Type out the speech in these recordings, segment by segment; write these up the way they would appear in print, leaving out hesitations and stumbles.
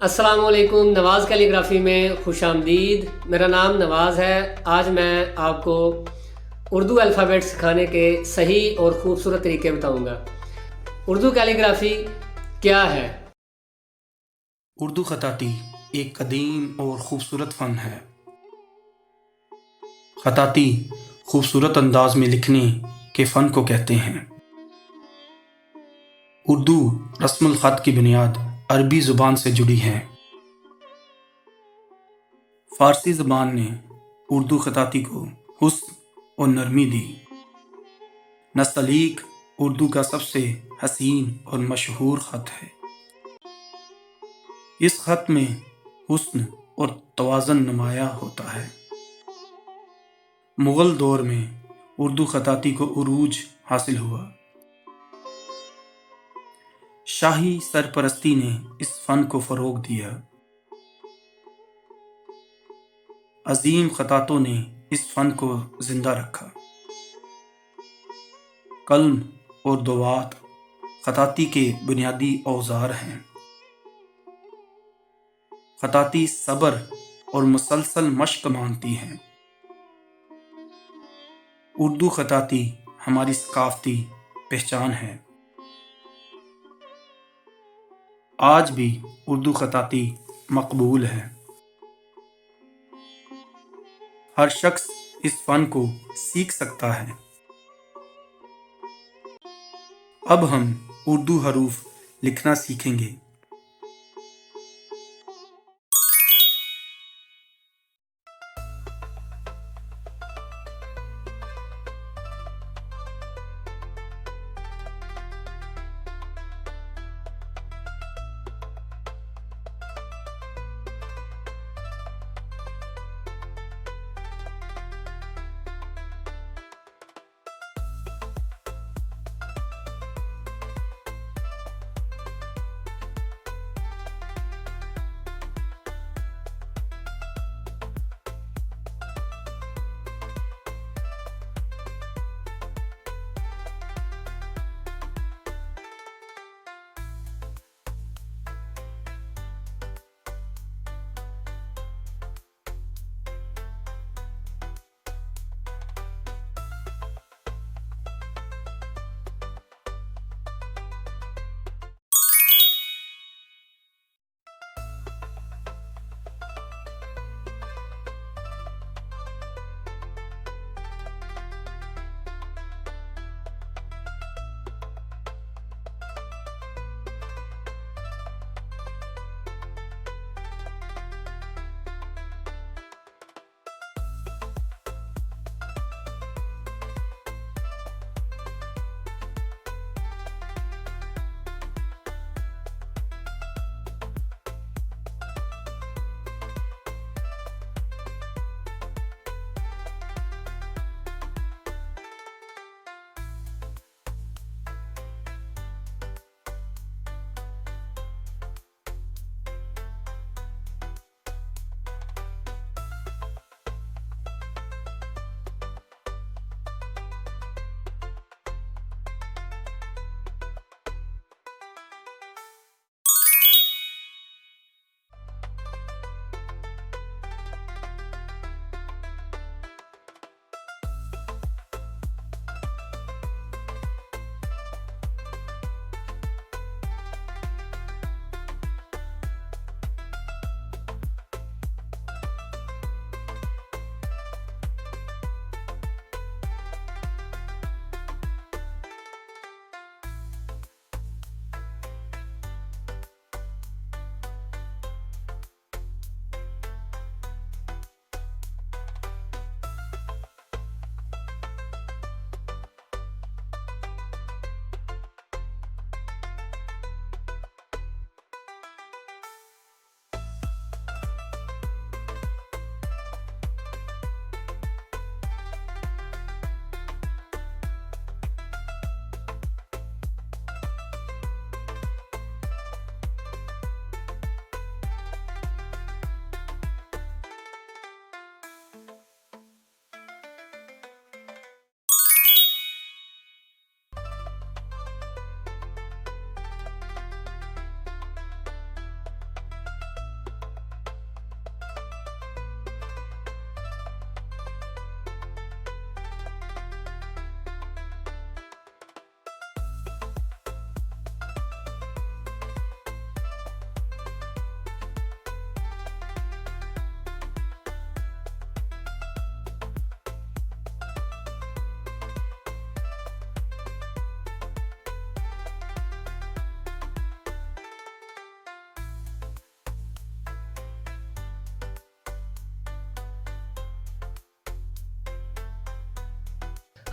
अस्सलामुअलैकुम। नवाज़ कैलीग्राफ़ी में खुश आमदीद। मेरा नाम नवाज़ है। आज मैं आपको उर्दू अल्फ़ाबेट सिखाने के सही और ख़ूबसूरत तरीके बताऊंगा। उर्दू कैलीग्राफ़ी क्या है? उर्दू ख़ताती एक कदीम और ख़ूबसूरत फ़न है। ख़ताती खूबसूरत अंदाज में लिखने के फ़न को कहते हैं। उर्दू रस्मुल ख़त की बुनियाद अरबी ज़ुबान से जुड़ी है। फ़ारसी ज़बान ने उर्दू ख़ताती को हुस्न और नरमी दी। नस्तलीक उर्दू का सबसे हसीन और मशहूर ख़त है। इस ख़त में हुस्न और तवाज़ुन नुमायां होता है। मुग़ल दौर में उर्दू ख़ताती को उरूज हासिल हुआ। शाही सरपरस्ती ने इस फ़न को फ़रोग़ दिया। अज़ीम ख़तातों ने इस फ़न को ज़िंदा रखा। कल्म और दुआत ख़ताती के बुनियादी औज़ार हैं। ख़ताती सब्र और मुसलसल मश्क मांगती हैं। उर्दू ख़ताती हमारी सकाफ़ती पहचान है। आज भी उर्दू ख़ताती मकबूल है। हर शख्स इस फ़न को सीख सकता है। अब हम उर्दू हरूफ लिखना सीखेंगे।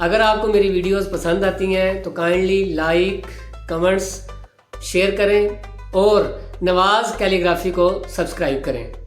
अगर आपको मेरी वीडियोस पसंद आती हैं तो काइंडली लाइक, कमेंट्स, शेयर करें और नवाज़ कैलीग्राफी को सब्सक्राइब करें।